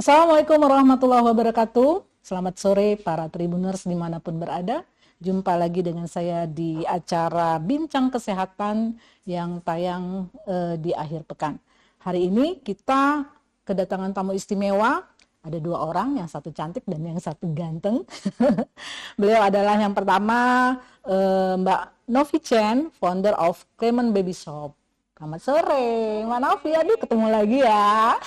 Assalamualaikum warahmatullahi wabarakatuh. Selamat sore para Tribuners dimanapun berada. Jumpa lagi dengan saya di acara Bincang Kesehatan yang tayang di akhir pekan. Hari ini kita kedatangan tamu istimewa. Ada dua orang, yang satu cantik dan yang satu ganteng. Beliau adalah yang pertama Mbak Novi Chen, founder of Clement Baby Shop. Selamat sore, Mbak Novi. Aduh, ketemu lagi ya.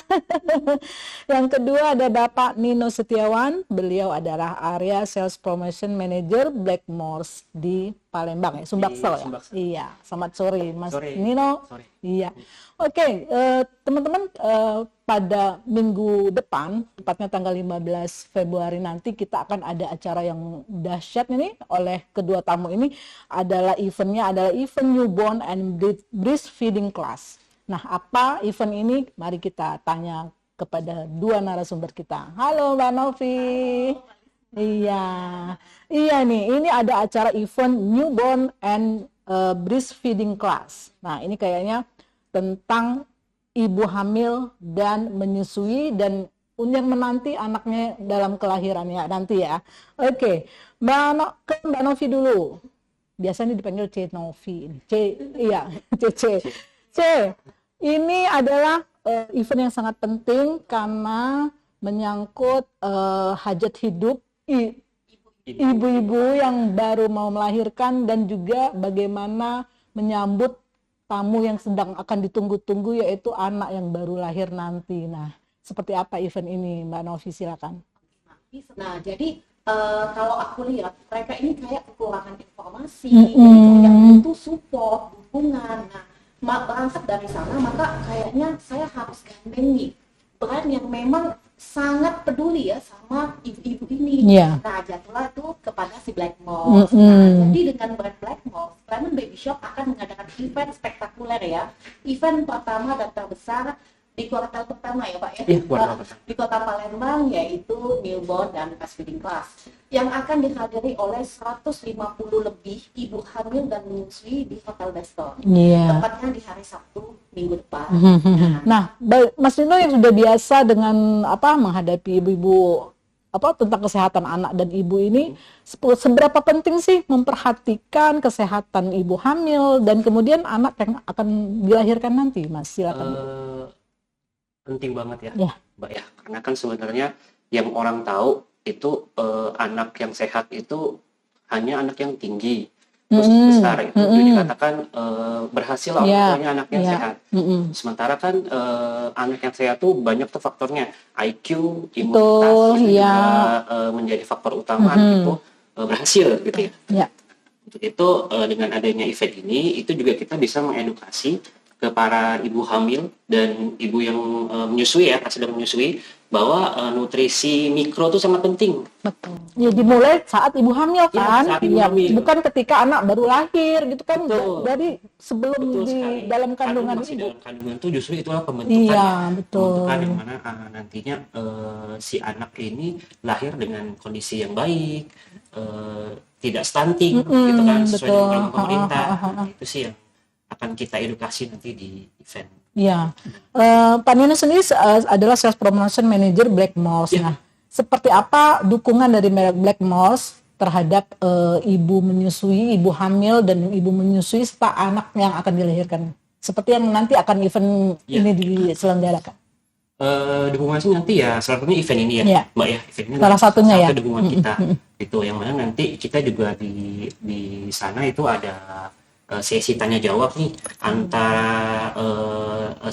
Yang kedua ada Bapak Nino Setiawan. Beliau adalah Area Sales Promotion Manager Blackmores di Palembang, ya, Sumbaksel ya. Iya, selamat sore, Mas Nino. Sore. Iya. Oke, teman-teman, pada minggu depan, tepatnya tanggal 15 Februari nanti kita akan ada acara yang dahsyat ini oleh kedua tamu ini. Eventnya adalah event newborn and breastfeeding class. Nah, apa event ini? Mari kita tanya kepada dua narasumber kita. Halo Mbak Novi. Iya, iya nih. Ini ada acara event newborn and breastfeeding class. Nah, ini kayaknya tentang ibu hamil dan menyusui dan yang menanti anaknya dalam kelahirannya nanti ya. Oke, Mbak Novi dulu. Biasanya dipanggil C Novi. Iya, C. Ini adalah event yang sangat penting karena menyangkut hajat hidup ibu-ibu yang baru mau melahirkan dan juga bagaimana menyambut tamu yang sedang akan ditunggu-tunggu, yaitu anak yang baru lahir nanti. Nah, seperti apa event ini, Mbak Novi, silakan. Nah, jadi kalau aku lihat mereka ini kayak kekurangan informasi, kayak butuh support, dukungan. Nah, berangkat dari sana, maka kayaknya saya harus gandeng nih brand yang memang sangat peduli ya sama ibu-ibu ini. Yeah. Nah, jatuhlah itu kepada si Blackmores. Nah, jadi dengan brand Blackmores, Clement Baby Shop akan mengadakan event spektakuler ya. Event pertama dan terbesar di kuartal pertama ya Pak ya, di kota Palembang, yaitu newborn dan breastfeeding class yang akan dihadiri oleh 150 lebih ibu hamil dan menyusui di Hotel Beston. Yeah. Tepatnya di hari Sabtu minggu depan. Nah, Mas Nino yang sudah biasa dengan menghadapi ibu-ibu tentang kesehatan anak dan ibu ini, seberapa penting sih memperhatikan kesehatan ibu hamil dan kemudian anak yang akan dilahirkan nanti, Mas? Silakan. Penting banget ya, Mbak ya, karena kan sebenarnya yang orang tahu itu anak yang sehat itu hanya anak yang tinggi, terus besar itu dikatakan berhasil orang tuanya anak yang sehat. Sementara kan anak yang sehat tuh banyak tuh faktornya, IQ, imunitas juga menjadi faktor utama itu berhasil gitu ya. Untuk itu dengan adanya event ini itu juga kita bisa mengedukasi ke para ibu hamil dan ibu yang menyusui ya, sedang menyusui, bahwa nutrisi mikro itu sangat penting. Betul. Ya dimulai saat ibu hamil kan, saat ibu hamil. Bukan ketika anak baru lahir gitu kan. Betul. Dari sebelum dalam kandungan masih ibu. Dalam kandungan itu justru itulah pembentukan. Iya, betul. Pembentukan yang mana nantinya si anak ini lahir dengan kondisi yang baik, tidak stunting gitu kan, sesuai dengan program pemerintah. Itu sih yang akan kita edukasi nanti di event. Ya, Pak Nino sendiri adalah Sales Promotion Manager Blackmores. Nah, seperti apa dukungan dari merek Blackmores terhadap ibu menyusui, ibu hamil dan ibu menyusui serta anak yang akan dilahirkan? Seperti yang nanti akan event ini diselenggarakan. Dukungan sih nanti ya salah satunya event ini ya, Mbak ya. Eventnya salah satunya ya. Dukungan kita itu yang mana nanti kita juga di sana itu ada sesi tanya jawab nih antara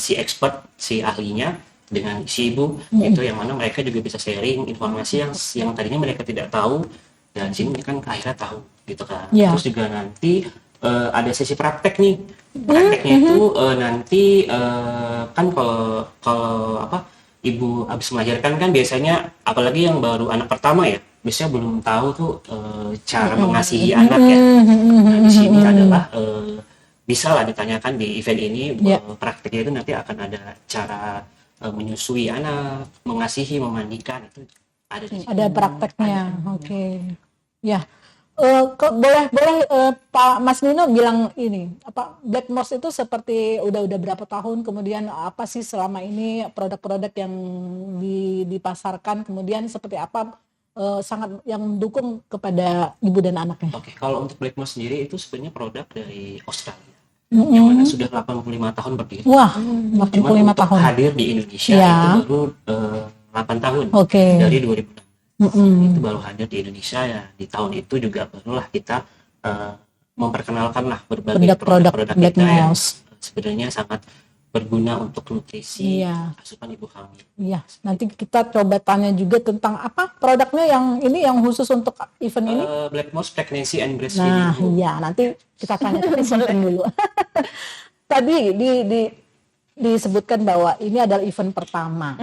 si expert, si ahlinya dengan si ibu, itu yang mana mereka juga bisa sharing informasi yang tadinya mereka tidak tahu dan sini mereka kan akhirnya tahu gitu kan. Terus juga nanti ada sesi praktek nih. Prakteknya itu nanti kan kalau ibu habis melahirkan kan biasanya, apalagi yang baru anak pertama ya, biasanya belum tahu tuh cara mengasihi anak ya. Nah, di sini adalah bisa lah ditanyakan di event ini. Prakteknya itu nanti akan ada cara menyusui anak, mengasihi, memandikan, itu ada di sini. Ada prakteknya. Oke. Ya. Boleh boleh Pak Mas Nino bilang ini apa Blackmores itu seperti udah berapa tahun, kemudian apa sih selama ini produk-produk yang dipasarkan, kemudian seperti apa sangat yang mendukung kepada ibu dan anaknya. Oke, kalau untuk Blackmore sendiri itu sebenarnya produk dari Australia yang mana Mm-mm. sudah 85 tahun berdiri. Wah, Cuman 85 untuk tahun. hadir di Indonesia Ya. itu baru 8 tahun Oke. dari 2016. Mm-mm. Itu baru hadir di Indonesia ya. Di tahun itu juga barulah kita memperkenalkan lah berbagai Produk-produk produk-produk kita yang Blackmores. sebenarnya sangat berguna untuk nutrisi Iya. asupan ibu hamil. Iya, nanti kita coba tanya juga tentang apa produknya yang ini yang khusus untuk event ini. Blackmore Pregnancy and Nah, Breastfeeding. iya, nanti kita tanya tapi simpen dulu. Tadi disebutkan bahwa ini adalah event pertama.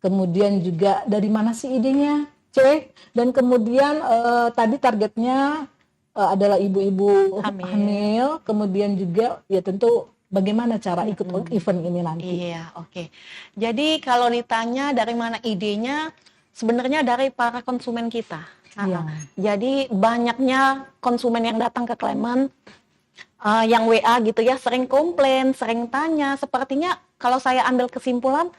Kemudian juga dari mana sih idenya, C? Dan kemudian tadi targetnya adalah ibu-ibu hamil. Kemudian juga ya tentu bagaimana cara ikut event ini nanti. Iya, oke. Jadi kalau ditanya dari mana idenya, sebenarnya dari para konsumen kita. Iya. Jadi banyaknya konsumen yang datang ke Clement, yang WA gitu ya, sering komplain, sering tanya. Sepertinya kalau saya ambil kesimpulan,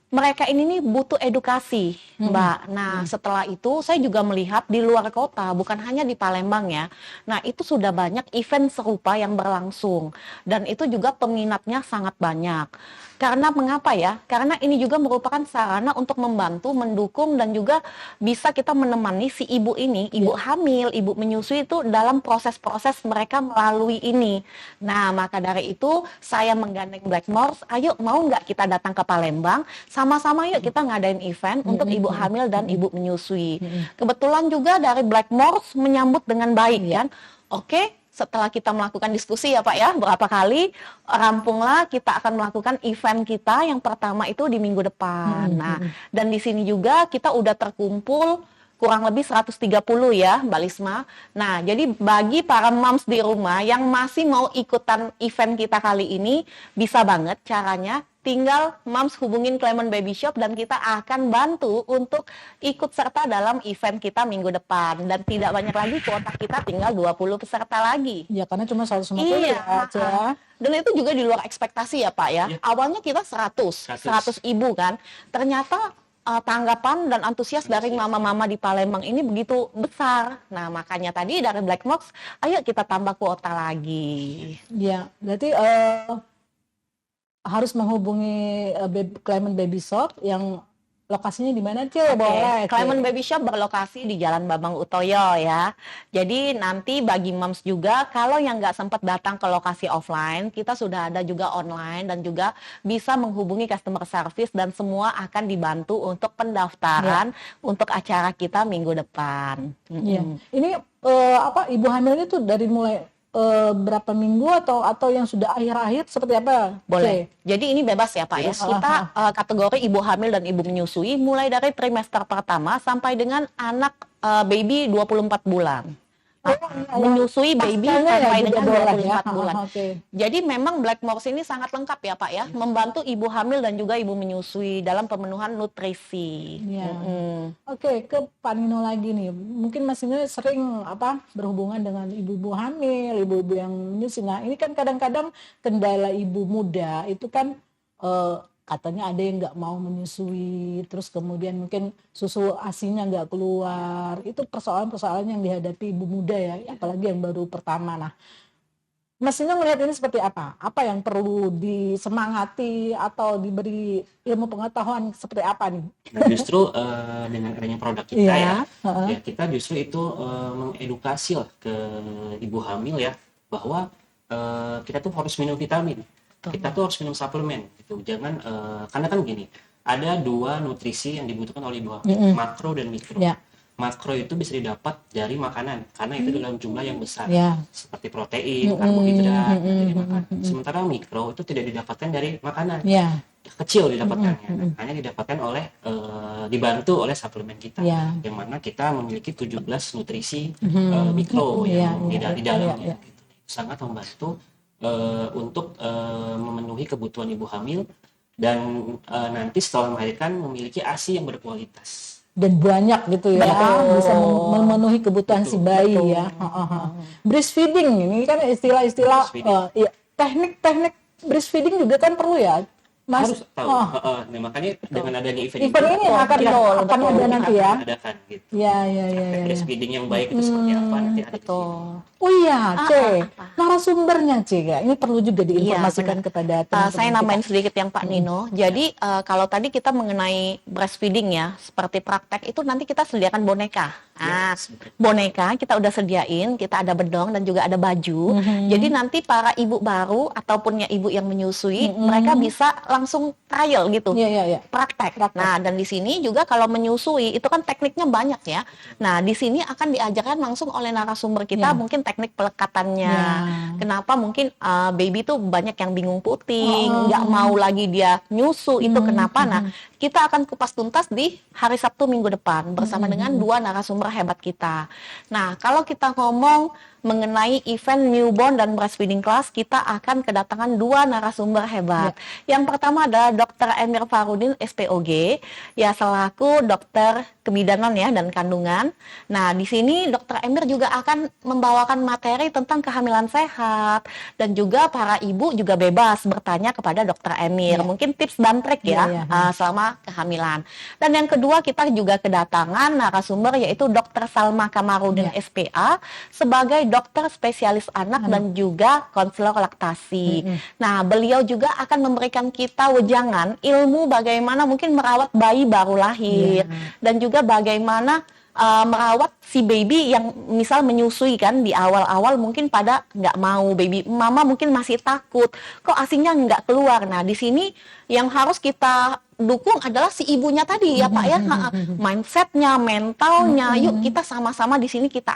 mereka ini nih butuh edukasi, Mbak. Nah, setelah itu saya juga melihat di luar kota, bukan hanya di Palembang ya. Nah, itu sudah banyak event serupa yang berlangsung. Dan itu juga peminatnya sangat banyak. Karena mengapa ya? Karena ini juga merupakan sarana untuk membantu, mendukung, dan juga bisa kita menemani si ibu ini, ibu hamil, ibu menyusui itu dalam proses-proses mereka melalui ini. Nah, maka dari itu saya menggandeng Blackmores, ayo mau nggak kita datang ke Palembang, sama-sama yuk kita ngadain event untuk ibu hamil dan ibu menyusui. Kebetulan juga dari Blackmores menyambut dengan baik kan. Oke, setelah kita melakukan diskusi ya Pak ya, berapa kali, rampunglah kita akan melakukan event kita yang pertama itu di minggu depan. Nah, dan di sini juga kita udah terkumpul kurang lebih 130 ya Mbak Lisma. Nah, jadi bagi para moms di rumah yang masih mau ikutan event kita kali ini, bisa banget caranya. Tinggal moms hubungin Clement Baby Shop dan kita akan bantu untuk ikut serta dalam event kita minggu depan. Dan tidak banyak lagi, kuota kita tinggal 20 peserta lagi. Ya karena cuma 150 Iya, ya, Cia. Dan itu juga di luar ekspektasi ya Pak ya. Iya. Awalnya kita 100 ibu kan. Ternyata tanggapan dan antusias dari mama-mama di Palembang ini begitu besar. Nah, makanya tadi dari Blackmores, ayo kita tambah kuota lagi. Ya, berarti harus menghubungi Clement Baby Shop yang lokasinya di mana, Cie? Boleh. Clement Baby Shop berlokasi di Jalan Bambang Utoyo ya. Jadi nanti bagi moms juga, kalau yang nggak sempat datang ke lokasi offline, kita sudah ada juga online dan juga bisa menghubungi customer service dan semua akan dibantu untuk pendaftaran untuk acara kita minggu depan. Iya. Ini ibu hamilnya tuh dari mulai berapa minggu atau yang sudah akhir-akhir seperti apa? Boleh. Jadi ini bebas ya Pak ya. Kita kategori ibu hamil dan ibu menyusui mulai dari trimester pertama sampai dengan anak baby 24 bulan. Menyusui baby sampai dengan 24 bulan. Jadi memang Blackmores ini sangat lengkap ya Pak ya, membantu ibu hamil dan juga ibu menyusui dalam pemenuhan nutrisi. Ya. Oke, ke Pak Nino lagi nih. Mungkin Mas Nino sering berhubungan dengan ibu-ibu hamil, ibu-ibu yang menyusui. Nah, ini kan kadang-kadang kendala ibu muda itu kan katanya ada yang nggak mau menyusui, terus kemudian mungkin susu asinya nggak keluar. Itu persoalan-persoalan yang dihadapi ibu muda ya, apalagi yang baru pertama. Nah, Mas Nino melihat ini seperti apa? Apa yang perlu disemangati atau diberi ilmu pengetahuan seperti apa nih? Nah, justru dengan adanya produk kita ya kita justru itu mengedukasi lah ke ibu hamil ya, bahwa kita tuh harus minum vitamin. Kita tuh harus minum suplemen gitu. Jangan karena kan gini, ada dua nutrisi yang dibutuhkan oleh ibu hamil, makro dan mikro. Makro itu bisa didapat dari makanan karena itu dalam jumlah yang besar, seperti protein, karbohidrat dari makanan. Sementara mikro itu tidak didapatkan dari makanan, kecil didapatkannya, hanya didapatkan oleh dibantu oleh suplemen kita, yang mana kita memiliki 17 nutrisi mikro yang di dalamnya. Gitu. Sangat membantu untuk memenuhi kebutuhan ibu hamil dan nanti setelah melahirkan memiliki ASI yang berkualitas. dan banyak gitu ya, Betul. bisa memenuhi kebutuhan si bayi Betul. ya. Breastfeeding ini kan istilah-istilah Breastfeeding. ya, teknik-teknik breastfeeding juga kan perlu ya, Mas. Harus tahu. Nah, makanya dengan adanya event Event ini yang akan ada nanti ya. adakan gitu. Ya. Breastfeeding yang baik itu seperti apa nanti ada di sini. Betul. Oh iya, C. Narasumbernya C ya. Ini perlu juga diinformasikan kepada teman-teman Saya kita. nambahin sedikit yang Pak Nino. Jadi kalau tadi kita mengenai breastfeeding ya, seperti praktek itu nanti kita sediakan boneka. Boneka kita udah sediain, kita ada bedong dan juga ada baju. Jadi nanti para ibu baru ataupun ya ibu yang menyusui, mereka bisa langsung trial gitu. Iya. Praktek. Nah, dan di sini juga kalau menyusui itu kan tekniknya banyak ya. Nah, di sini akan diajarkan langsung oleh narasumber kita mungkin teknik pelekatannya. Kenapa mungkin baby tuh banyak yang bingung puting, nggak mau lagi dia nyusu, itu kenapa? Nah, kita akan kupas tuntas di hari Sabtu minggu depan bersama dengan 2 narasumber hebat kita. Nah, kalau kita ngomong mengenai event newborn dan breastfeeding class, kita akan kedatangan 2 narasumber hebat. Yang pertama adalah Dr. Emir Farudin, SPOG, ya selaku dokter kebidanan ya dan kandungan. Nah, di sini Dr. Emir juga akan membawakan materi tentang kehamilan sehat dan juga para ibu juga bebas bertanya kepada Dr. Emir. Mungkin tips dan trik ya selama kehamilan. Dan yang kedua kita juga kedatangan narasumber yaitu Dr. Salma Kamarudin, SPA, sebagai dokter spesialis anak dan juga konselor laktasi. Nah, beliau juga akan memberikan kita wejangan ilmu bagaimana mungkin merawat bayi baru lahir dan juga bagaimana merawat si baby yang misal menyusui kan di awal-awal mungkin pada nggak mau, baby mama mungkin masih takut kok asinya nggak keluar. Nah, di sini yang harus kita dukung adalah si ibunya tadi ya Pak ya, mindsetnya, mentalnya. Yuk kita sama-sama di sini kita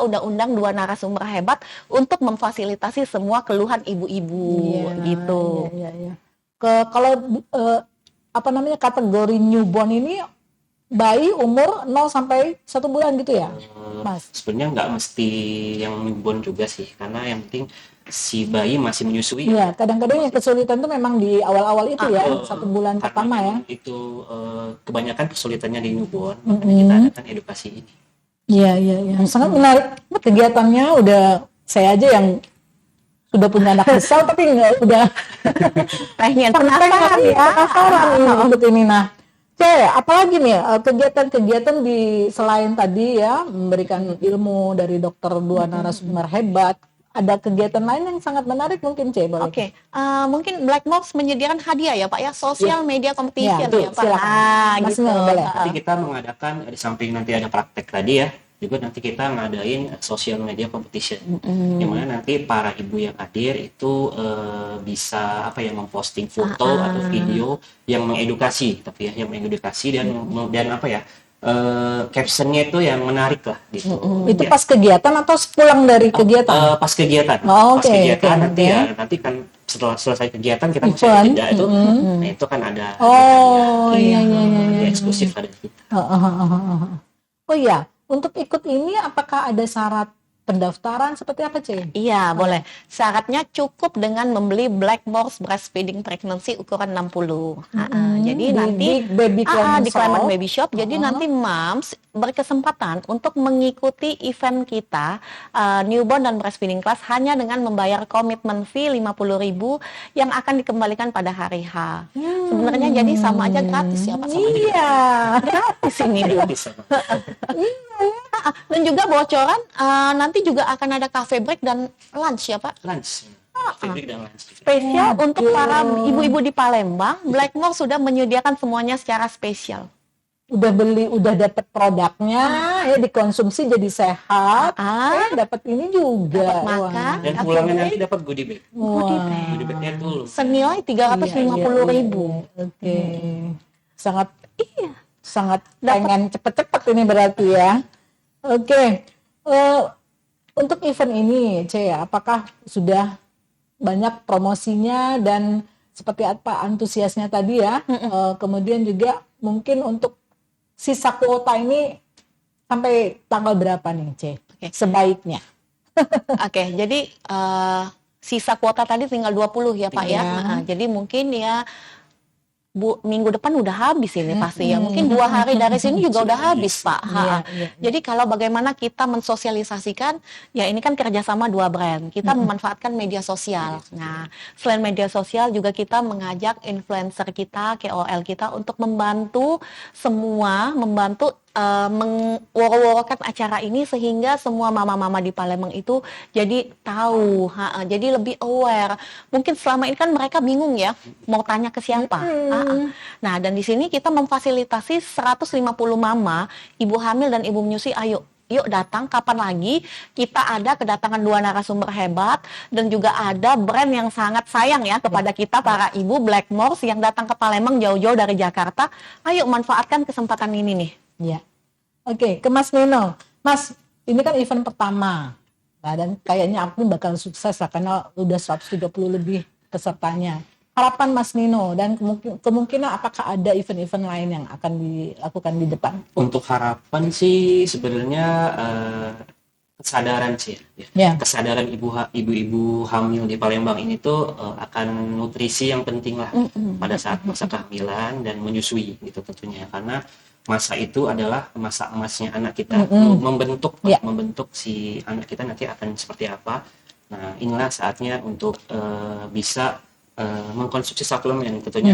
udah undang 2 narasumber hebat untuk memfasilitasi semua keluhan ibu-ibu gitu. Iya. Kalau kategori newborn ini bayi umur 0 sampai 1 bulan gitu ya, Mas? Sebenarnya nggak mesti yang newborn juga sih, karena yang penting si bayi masih menyusui. Iya, kadang-kadang yang kesulitan itu memang di awal-awal itu ya, 1 bulan pertama ya. Itu kebanyakan kesulitannya di newborn, makanya kita adakan edukasi ini. Iya. Sangat menarik kegiatannya. Udah saya aja yang sudah punya anak besar tapi udah penasaran untuk ini. Nah, apalagi nih kegiatan-kegiatan di selain tadi ya memberikan ilmu dari dokter 2 narasumber hebat, ada kegiatan lain yang sangat menarik mungkin boleh. Oke, mungkin Blackbox menyediakan hadiah ya Pak ya, social media competition ya Pak. Mas Gitu. boleh. Nanti kita mengadakan di samping nanti ada praktek tadi ya, juga nanti kita ngadain social media competition, yang mana nanti para ibu yang hadir itu bisa memposting foto atau video yang mengedukasi, dan captionnya itu yang menarik lah gitu. Itu pas kegiatan atau pulang dari kegiatan? Pas kegiatan. Pas kegiatan nanti kan setelah selesai kegiatan kita masih ada jeda itu. Nah, itu kan ada iya. eksklusif ada kita. Oh iya, untuk ikut ini apakah ada syarat pendaftaran seperti apa, C? Iya, boleh. Syaratnya cukup dengan membeli Blackbox Breastfeeding Pregnancy ukuran 60. Jadi nanti di Clement Baby Shop. Jadi nanti moms berkesempatan untuk mengikuti event kita newborn dan breastfeeding class hanya dengan membayar komitmen fee 50.000 yang akan dikembalikan pada hari H. Sebenarnya jadi sama aja gratis ya Pak. Iya, Gratis ini dulu. Dan juga bocoran nanti juga akan ada cafe break dan lunch ya Pak. Lunch. Cafe break dan lunch. Spesial untuk para ibu-ibu di Palembang, Blackbox sudah menyediakan semuanya secara spesial. Udah dapat produknya, ya dikonsumsi jadi sehat, dapat ini juga. Dapat makan. Dan pulangnya nanti dapat goodie bag. Goodie bagnya dulu. Senilai 350.000. Oke. Sangat pengen cepet-cepet ini berarti ya. Oke. Untuk event ini, C, apakah sudah banyak promosinya dan seperti apa antusiasnya tadi ya? Kemudian juga mungkin untuk sisa kuota ini sampai tanggal berapa nih, C? Sebaiknya. Oke, jadi sisa kuota tadi tinggal 20 ya Pak ya. Jadi mungkin ya minggu depan udah habis ini pasti ya. Mungkin 2 hari dari sini juga udah habis, Pak. Iya, iya. Jadi kalau bagaimana kita mensosialisasikan, ya ini kan kerjasama 2 brand. Kita memanfaatkan media sosial. Nah, selain media sosial juga kita mengajak influencer kita, KOL kita untuk membantu mengworo-worokan acara ini sehingga semua mama-mama di Palembang itu jadi tahu, jadi lebih aware. Mungkin selama ini kan mereka bingung ya mau tanya ke siapa. Nah, dan di sini kita memfasilitasi 150 mama, ibu hamil dan ibu menyusui, yuk datang kapan lagi. Kita ada kedatangan 2 narasumber hebat dan juga ada brand yang sangat sayang ya kepada kita para ibu, Blackmores yang datang ke Palembang jauh-jauh dari Jakarta. Ayo manfaatkan kesempatan ini nih. Ya. Oke, ke Mas Nino. Mas, ini kan event pertama. Nah, dan kayaknya aku bakal sukses lah karena udah 130 lebih pesertanya. Harapan Mas Nino dan kemungkinan apakah ada event-event lain yang akan dilakukan di depan? Untuk harapan sih sebenarnya kesadaran sih Ya. kesadaran ibu-ibu hamil di Palembang ini tuh akan nutrisi yang penting lah pada saat masa kehamilan dan menyusui gitu tentunya, karena masa itu adalah masa emasnya anak kita, membentuk si anak kita nanti akan seperti apa. Nah, inilah saatnya untuk bisa mengkonsumsi suplemen tentunya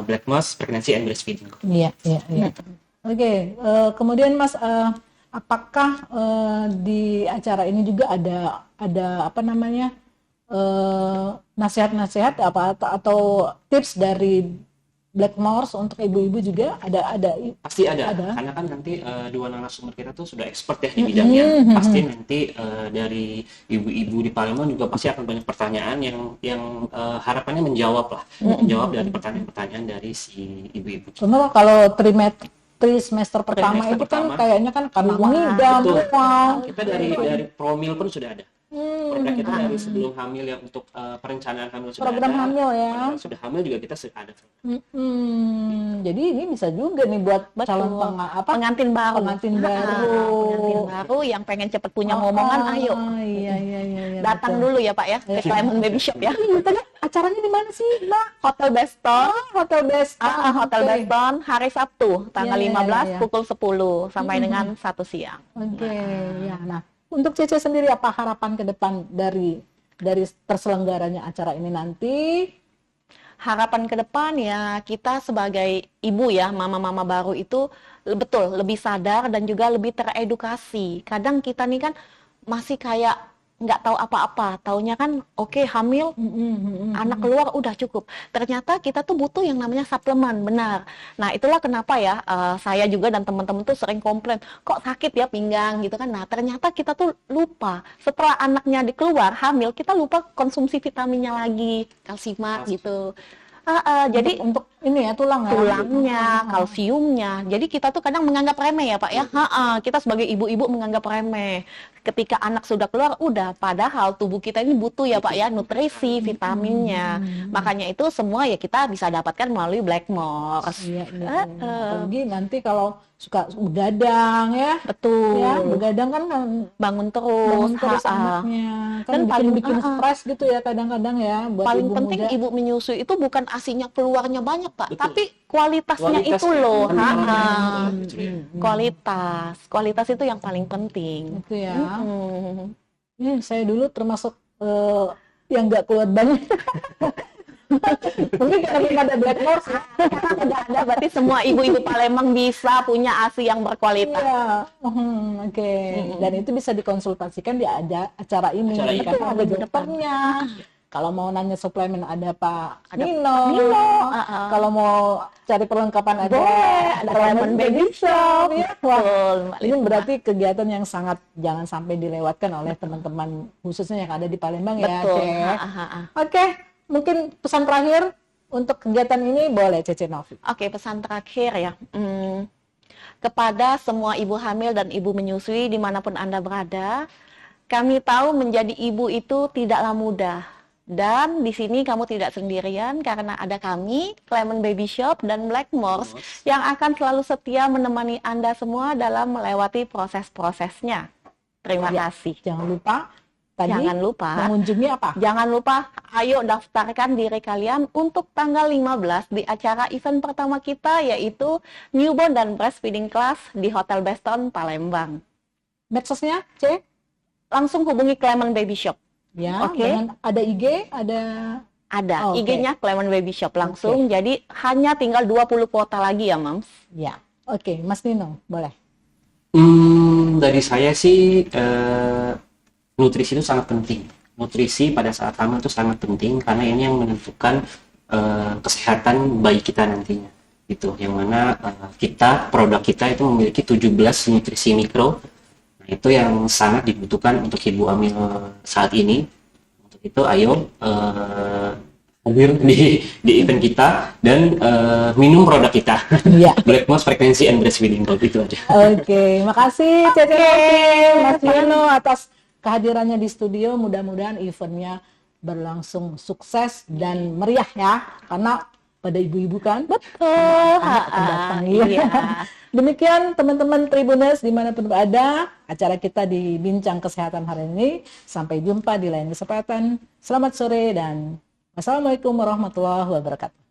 Blackmores Pregnancy and Breastfeeding. Iya. Oke, kemudian Mas, apakah di acara ini juga ada apa namanya nasihat-nasihat atau tips dari Blackmores untuk ibu-ibu juga ada? Pasti ada. Karena kan nanti 2 narasumber kita tuh sudah expert ya di bidangnya. Pasti nanti dari ibu-ibu di Palembang juga pasti akan banyak pertanyaan yang harapannya menjawab dari pertanyaan-pertanyaan dari si ibu-ibu. Contoh kalau trimester pertama itu kan kayaknya kan karena mengidam. Kita dari promil pun sudah ada. Produk kita dari sebelum hamil ya, untuk perencanaan hamil sudah program ada. hamil ya. Sudah hamil juga kita sudah ada. Jadi ini bisa juga nih buat calon pengantin baru. Pengantin baru yang pengen cepet punya momongan, ayo. Iya. Datang dulu ya Pak ya ke Clement Baby Shop ya. Tadi acaranya di mana sih, Mbak? Hotel Beston. Hotel Beston. Hotel Beston hari Sabtu tanggal 15 pukul 10 sampai dengan 1 siang. Oke, ya. Nah, untuk Cece sendiri apa harapan ke depan dari terselenggaranya acara ini nanti? Harapan ke depan ya kita sebagai ibu ya, mama-mama baru itu betul lebih sadar dan juga lebih teredukasi. Kadang kita nih kan masih kayak nggak tahu apa-apa, taunya kan oke, hamil, anak keluar udah cukup. Ternyata kita tuh butuh yang namanya suplemen, benar. Nah itulah kenapa ya saya juga dan teman-teman tuh sering komplain, kok sakit ya pinggang gitu kan. Nah ternyata kita tuh lupa, setelah anaknya dikeluar hamil, kita lupa konsumsi vitaminnya lagi, kalsimat gitu. Jadi untuk ini ya tulangnya, kalsiumnya. Jadi kita tuh kadang menganggap remeh ya Pak ya. Kita sebagai ibu-ibu menganggap remeh. Ketika anak sudah keluar, udah. Padahal tubuh kita ini butuh ya Pak ya nutrisi, vitaminnya. Makanya itu semua ya kita bisa dapatkan melalui Blackmores. Iya. Apalagi nanti kalau suka begadang ya. Betul. Ya, begadang kan bangun terus anaknya. Kan dan bikin stres gitu ya kadang-kadang ya buat paling ibu penting muda. Ibu menyusui itu bukan asinya keluarnya banyak Pak, Betul. tapi kualitasnya itu loh. Kualitas itu yang paling penting. Itu ya. Saya dulu termasuk yang nggak kuat banget. Mungkin karena belum ada Blackmores ya. Karena udah ada, berarti semua ibu-ibu Palembang bisa punya ASI yang berkualitas. Iya. Oke. Dan itu bisa dikonsultasikan di acara ini. Karena ada dokternya. Kalau mau nanya suplemen ada Pak Nino. Kalau mau cari perlengkapan ada Clement Baby Shop. Ya. Wah, ini berarti kegiatan yang sangat jangan sampai dilewatkan oleh teman-teman khususnya yang ada di Palembang ya. Oke. Mungkin pesan terakhir untuk kegiatan ini boleh Cece Novi. Oke, pesan terakhir ya. Kepada semua ibu hamil dan ibu menyusui dimanapun Anda berada, kami tahu menjadi ibu itu tidaklah mudah. Dan di sini kamu tidak sendirian karena ada kami, Clement Baby Shop dan Blackmores yang akan selalu setia menemani Anda semua dalam melewati proses-prosesnya. Terima kasih. Jangan lupa tadi Jangan lupa. mengunjungi apa? Jangan lupa, ayo daftarkan diri kalian untuk tanggal 15 di acara event pertama kita, yaitu Newborn dan Breastfeeding Class di Hotel Beston, Palembang. Medsosnya, C? Langsung hubungi Clement Baby Shop. Ya, Oke. dengan ada IG, ada... Ada Oke. IG-nya Clement Baby Shop langsung. Jadi hanya tinggal 20 kuota lagi ya, Mams. Ya, oke. Mas Nino, boleh. Dari saya sih nutrisi itu sangat penting. Nutrisi pada saat hamil itu sangat penting karena ini yang menentukan kesehatan bayi kita nantinya. Itu yang mana produk kita itu memiliki 17 nutrisi mikro. Nah, itu yang sangat dibutuhkan untuk ibu hamil saat ini. Untuk itu ayo hadir di event kita dan minum produk kita. Iya. Black Moss Pregnancy and Breastfeeding Gold, itu aja. Oke, makasih Cece Oke. Novi, Mas Nino atas kehadirannya di studio. Mudah-mudahan eventnya berlangsung sukses dan meriah ya, karena pada ibu-ibu kan. Betul. Anak akan datang, Iya. iya. Demikian teman-teman Tribuners dimanapun berada, acara kita di Bincang Kesehatan hari ini. Sampai jumpa di lain kesempatan. Selamat sore dan wassalamualaikum warahmatullahi wabarakatuh.